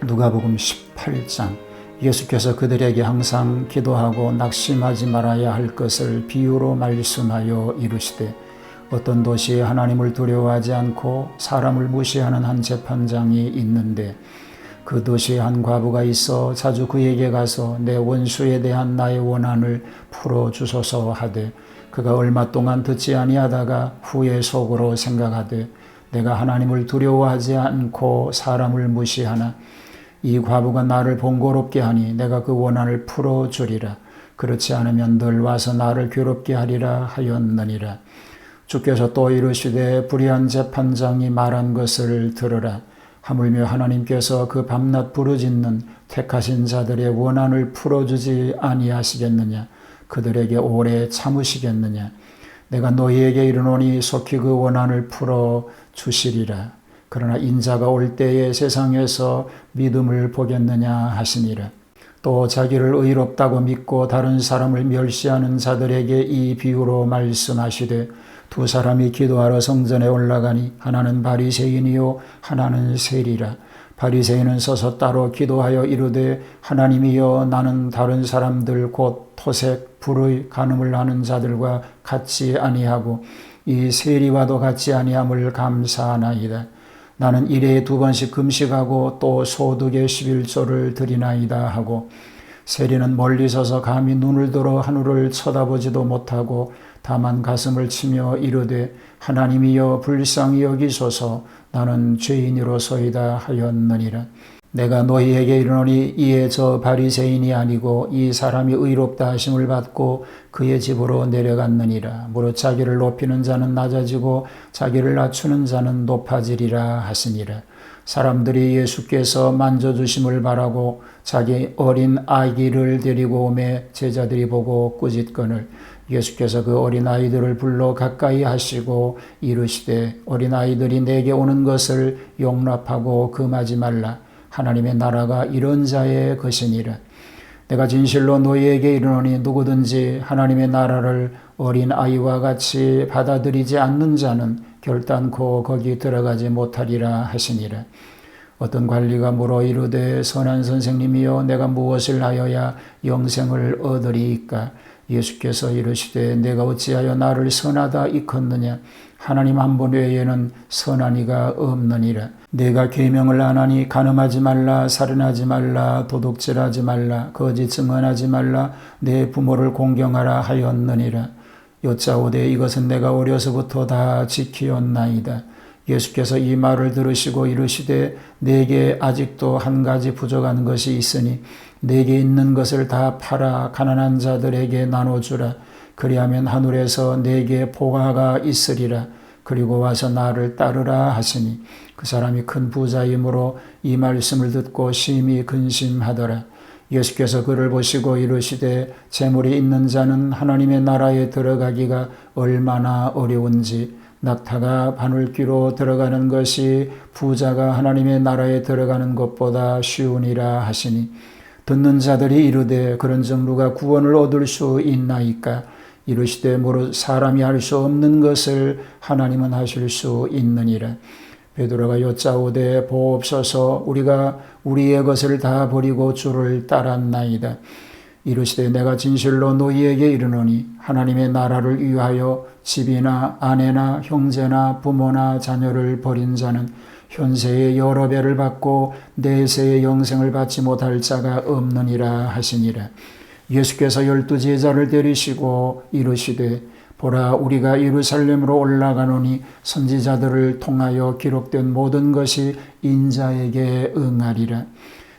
누가복음 18장. 예수께서 그들에게 항상 기도하고 낙심하지 말아야 할 것을 비유로 말씀하여 이르시되, 어떤 도시에 하나님을 두려워하지 않고 사람을 무시하는 한 재판장이 있는데, 그 도시에 한 과부가 있어 자주 그에게 가서 내 원수에 대한 나의 원한을 풀어주소서 하되, 그가 얼마 동안 듣지 아니하다가 후에 속으로 생각하되, 내가 하나님을 두려워하지 않고 사람을 무시하나 이 과부가 나를 번거롭게 하니 내가 그 원한을 풀어주리라. 그렇지 않으면 늘 와서 나를 괴롭게 하리라 하였느니라. 주께서 또 이르시되, 불의한 재판장이 말한 것을 들으라. 하물며 하나님께서 그 밤낮 부르짖는 택하신 자들의 원한을 풀어주지 아니하시겠느냐? 그들에게 오래 참으시겠느냐? 내가 너희에게 이르노니 속히 그 원한을 풀어주시리라. 그러나 인자가 올 때에 세상에서 믿음을 보겠느냐 하시니라. 또 자기를 의롭다고 믿고 다른 사람을 멸시하는 자들에게 이 비유로 말씀하시되, 두 사람이 기도하러 성전에 올라가니 하나는 바리새인이요 하나는 세리라. 바리새인은 서서 따로 기도하여 이르되, 하나님이여, 나는 다른 사람들 곧 토색 불의 간음을 하는 자들과 같이 아니하고 이 세리와도 같이 아니함을 감사하나이다. 나는 일에 2번씩 금식하고 또 소득의 11조를 드리나이다 하고, 세리는 멀리 서서 감히 눈을 들어 하늘을 쳐다보지도 못하고 다만 가슴을 치며 이르되, 하나님이여 불쌍히 여기소서, 나는 죄인이로소이다 하였느니라. 내가 너희에게 이르노니 이에 저 바리새인이 아니고 이 사람이 의롭다 하심을 받고 그의 집으로 내려갔느니라. 무릇 자기를 높이는 자는 낮아지고 자기를 낮추는 자는 높아지리라 하시니라. 사람들이 예수께서 만져주심을 바라고 자기 어린 아기를 데리고 오매 제자들이 보고 꾸짖거늘, 예수께서 그 어린 아이들을 불러 가까이 하시고 이르시되, 어린 아이들이 내게 오는 것을 용납하고 금하지 말라. 하나님의 나라가 이런 자의 것이니라. 내가 진실로 너희에게 이르노니 누구든지 하나님의 나라를 어린 아이와 같이 받아들이지 않는 자는 결단코 거기 들어가지 못하리라 하시니라. 어떤 관리가 물어 이르되, 선한 선생님이여, 내가 무엇을 하여야 영생을 얻으리이까? 예수께서 이르시되, 내가 어찌하여 나를 선하다 이컸느냐? 하나님 한 분 외에는 선한 이가 없느니라. 내가 계명을 안 하니 간음하지 말라, 살인하지 말라, 도둑질하지 말라, 거짓 증언하지 말라, 내 부모를 공경하라 하였느니라. 여짜오되, 이것은 내가 어려서부터 다 지키었나이다. 예수께서 이 말을 들으시고 이르시되, 내게 아직도 한 가지 부족한 것이 있으니 내게 있는 것을 다 팔아 가난한 자들에게 나눠주라. 그리하면 하늘에서 내게 보화가 있으리라. 그리고 와서 나를 따르라 하시니, 그 사람이 큰 부자이므로 이 말씀을 듣고 심히 근심하더라. 예수께서 그를 보시고 이르시되, 재물이 있는 자는 하나님의 나라에 들어가기가 얼마나 어려운지, 낙타가 바늘귀로 들어가는 것이 부자가 하나님의 나라에 들어가는 것보다 쉬우니라 하시니, 듣는 자들이 이르되, 그런즉 누가 구원을 얻을 수 있나이까? 이르시되, 무릇 사람이 할 수 없는 것을 하나님은 하실 수 있느니라. 베드로가 여짜오되, 보옵소서, 우리가 우리의 것을 다 버리고 주를 따랐나이다. 이르시되, 내가 진실로 너희에게 이르노니 하나님의 나라를 위하여 집이나 아내나 형제나 부모나 자녀를 버린 자는 현세의 여러 배를 받고 내세의 영생을 받지 못할 자가 없느니라 하시니라. 예수께서 12 제자를 데리시고 이르시되, 보라, 우리가 예루살렘으로 올라가노니 선지자들을 통하여 기록된 모든 것이 인자에게 응하리라.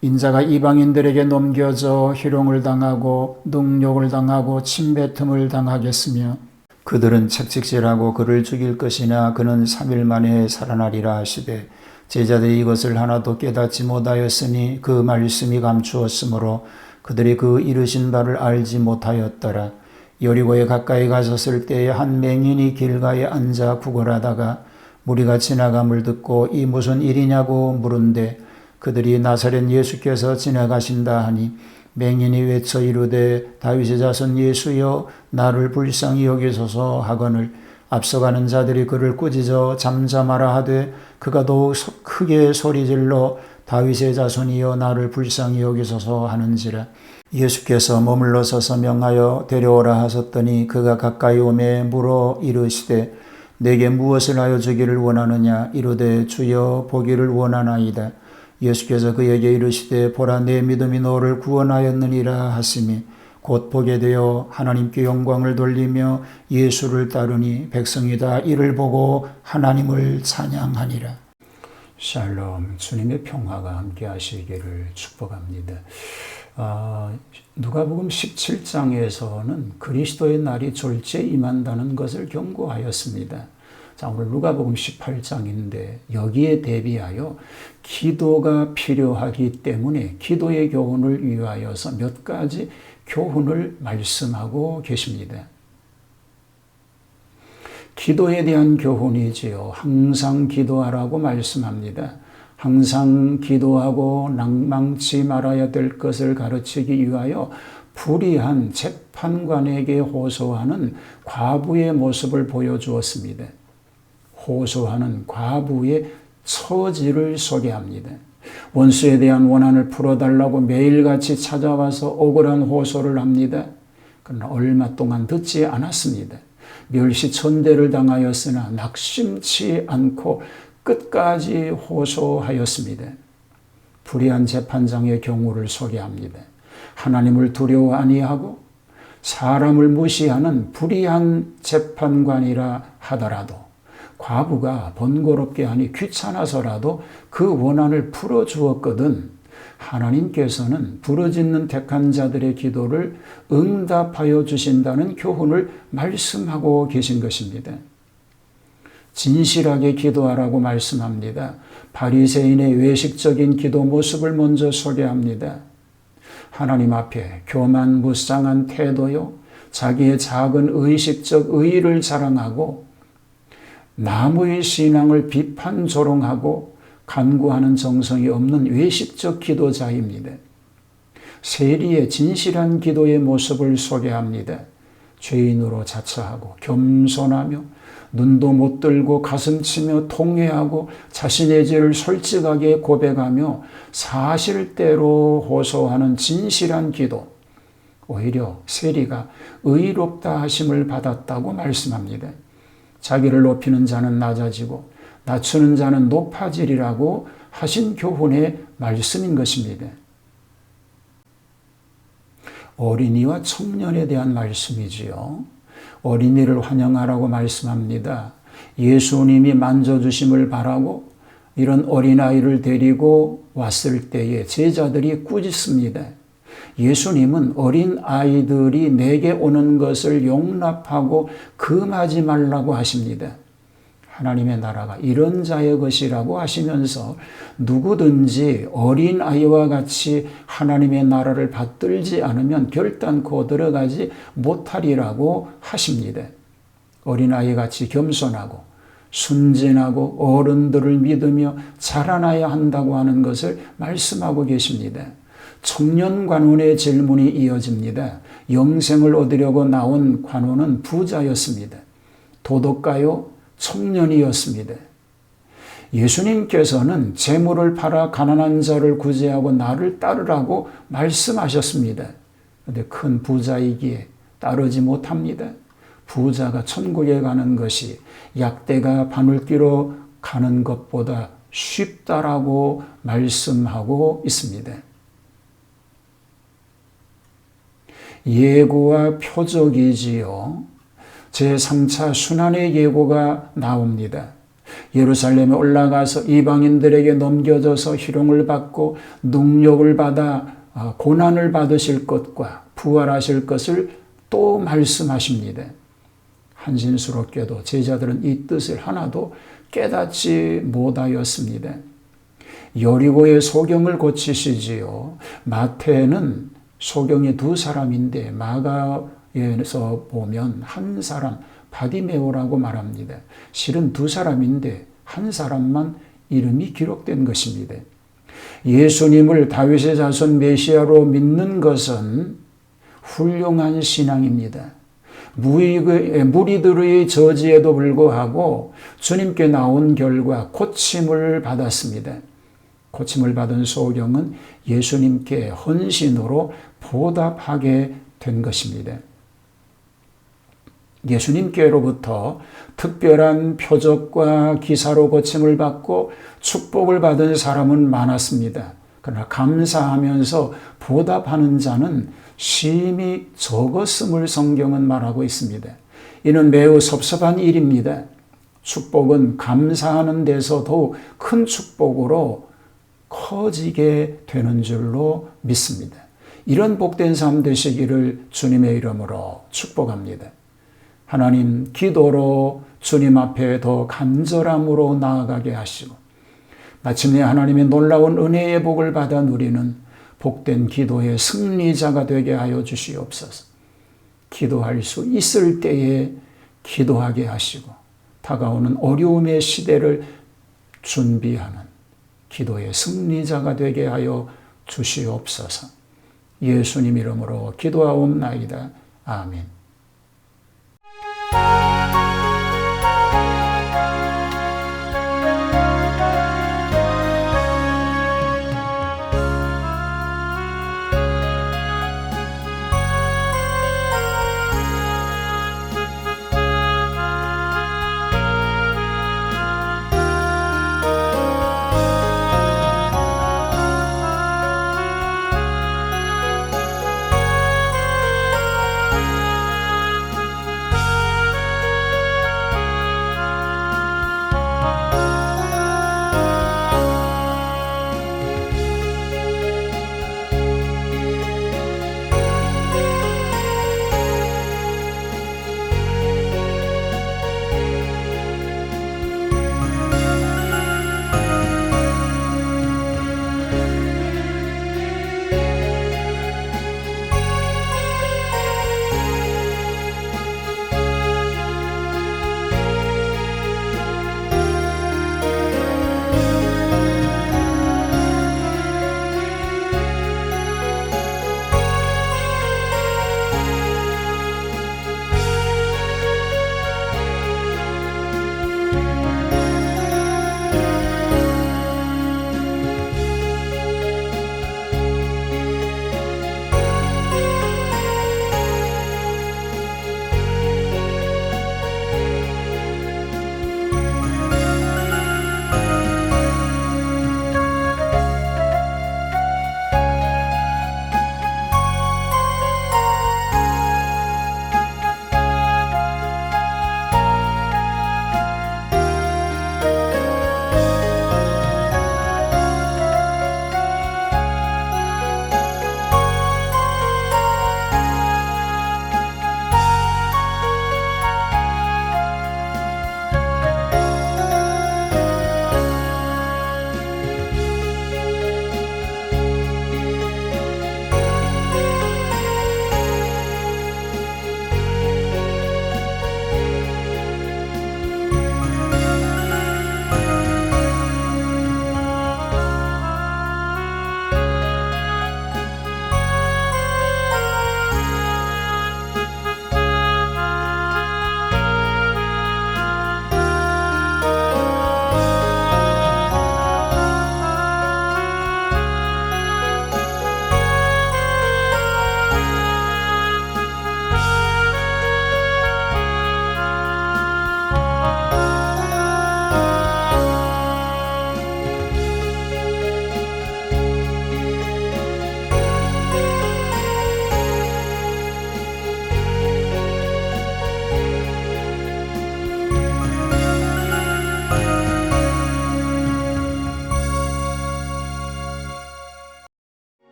인자가 이방인들에게 넘겨져 희롱을 당하고 능욕을 당하고 침뱉음을 당하겠으며, 그들은 책찍질하고 그를 죽일 것이나 그는 3일 만에 살아나리라 하시되, 제자들이 이것을 하나도 깨닫지 못하였으니 그 말씀이 감추었으므로 그들이 그 이르신 바를 알지 못하였더라. 여리고에 가까이 가셨을 때에 한 맹인이 길가에 앉아 구걸하다가 무리가 지나감을 듣고 이 무슨 일이냐고 물은데, 그들이 나사렛 예수께서 지나가신다 하니, 맹인이 외쳐 이르되, 다윗의 자손 예수여, 나를 불쌍히 여기소서 하거늘, 앞서가는 자들이 그를 꾸짖어 잠잠하라 하되, 그가 더욱 크게 소리질러 다윗의 자손이여 나를 불쌍히 여기소서 하는지라. 예수께서 머물러 서서 명하여 데려오라 하셨더니 그가 가까이 오매 물어 이르시되 내게 무엇을 하여 주기를 원하느냐. 이르되 주여 보기를 원하나이다. 예수께서 그에게 이르시되 보라 내 믿음이 너를 구원하였느니라 하시니 곧 보게 되어 하나님께 영광을 돌리며 예수를 따르니 백성이 다 이를 보고 하나님을 찬양하니라. 샬롬, 주님의 평화가 함께 하시기를 축복합니다. 누가복음 17장에서는 그리스도의 날이 졸지에 임한다는 것을 경고하였습니다. 자, 오늘 누가복음 18장인데 여기에 대비하여 기도가 필요하기 때문에 기도의 교훈을 위하여서 몇 가지 교훈을 말씀하고 계십니다. 기도에 대한 교훈이지요. 항상 기도하라고 말씀합니다. 항상 기도하고 낭망치 말아야 될 것을 가르치기 위하여 불의한 재판관에게 호소하는 과부의 모습을 보여주었습니다. 호소하는 과부의 처지를 소개합니다. 원수에 대한 원한을 풀어달라고 매일같이 찾아와서 억울한 호소를 합니다. 그러나 얼마 동안 듣지 않았습니다. 멸시천대를 당하였으나 낙심치 않고 끝까지 호소하였습니다. 불의한 재판장의 경우를 소개합니다. 하나님을 두려워 아니하고 사람을 무시하는 불의한 재판관이라 하더라도 과부가 번거롭게 하니 귀찮아서라도 그 원한을 풀어주었거든 하나님께서는 부르짖는 택한 자들의 기도를 응답하여 주신다는 교훈을 말씀하고 계신 것입니다. 진실하게 기도하라고 말씀합니다. 바리새인의 외식적인 기도 모습을 먼저 소개합니다. 하나님 앞에 교만무쌍한 태도요, 자기의 작은 의식적 의의를 자랑하고 남의 신앙을 비판 조롱하고 간구하는 정성이 없는 외식적 기도자입니다. 세리의 진실한 기도의 모습을 소개합니다. 죄인으로 자처하고 겸손하며 눈도 못 들고 가슴치며 통회하고 자신의 죄를 솔직하게 고백하며 사실대로 호소하는 진실한 기도. 오히려 세리가 의롭다 하심을 받았다고 말씀합니다. 자기를 높이는 자는 낮아지고 낮추는 자는 높아지리라고 하신 교훈의 말씀인 것입니다. 어린이와 청년에 대한 말씀이지요. 어린이를 환영하라고 말씀합니다. 예수님이 만져주심을 바라고 이런 어린아이를 데리고 왔을 때에 제자들이 꾸짖습니다. 예수님은 어린아이들이 내게 오는 것을 용납하고 금하지 말라고 하십니다. 하나님의 나라가 이런 자의 것이라고 하시면서 누구든지 어린아이와 같이 하나님의 나라를 받들지 않으면 결단코 들어가지 못하리라고 하십니다. 어린아이 같이 겸손하고 순진하고 어른들을 믿으며 자라나야 한다고 하는 것을 말씀하고 계십니다. 청년 관원의 질문이 이어집니다. 영생을 얻으려고 나온 관원은 부자였습니다. 도덕가요? 청년이었습니다. 예수님께서는 재물을 팔아 가난한 자를 구제하고 나를 따르라고 말씀하셨습니다. 그런데 큰 부자이기에 따르지 못합니다. 부자가 천국에 가는 것이 약대가 바늘 끼러 가는 것보다 쉽다라고 말씀하고 있습니다. 예고와 표적이지요. 제3차 순환의 예고가 나옵니다. 예루살렘에 올라가서 이방인들에게 넘겨져서 희롱을 받고 능욕을 받아 고난을 받으실 것과 부활하실 것을 또 말씀하십니다. 한신스럽게도 제자들은 이 뜻을 하나도 깨닫지 못하였습니다. 여리고의 소경을 고치시지요. 마태는 소경이 2사람인데 마가에서 보면 한 사람 바디메오라고 말합니다. 실은 2사람인데 한 사람만 이름이 기록된 것입니다. 예수님을 다윗의 자손 메시아로 믿는 것은 훌륭한 신앙입니다. 무리들의 저지에도 불구하고 주님께 나온 결과 고침을 받았습니다. 고침을 받은 소경은 예수님께 헌신으로 보답하게 된 것입니다. 예수님께로부터 특별한 표적과 기사로 고침을 받고 축복을 받은 사람은 많았습니다. 그러나 감사하면서 보답하는 자는 심히 적었음을 성경은 말하고 있습니다. 이는 매우 섭섭한 일입니다. 축복은 감사하는 데서 더욱 큰 축복으로 커지게 되는 줄로 믿습니다. 이런 복된 삶 되시기를 주님의 이름으로 축복합니다. 하나님, 기도로 주님 앞에 더 간절함으로 나아가게 하시고 마침내 하나님의 놀라운 은혜의 복을 받아 누리는 복된 기도의 승리자가 되게 하여 주시옵소서. 기도할 수 있을 때에 기도하게 하시고 다가오는 어려움의 시대를 준비하는 기도의 승리자가 되게 하여 주시옵소서. 예수님 이름으로 기도하옵나이다. 아멘.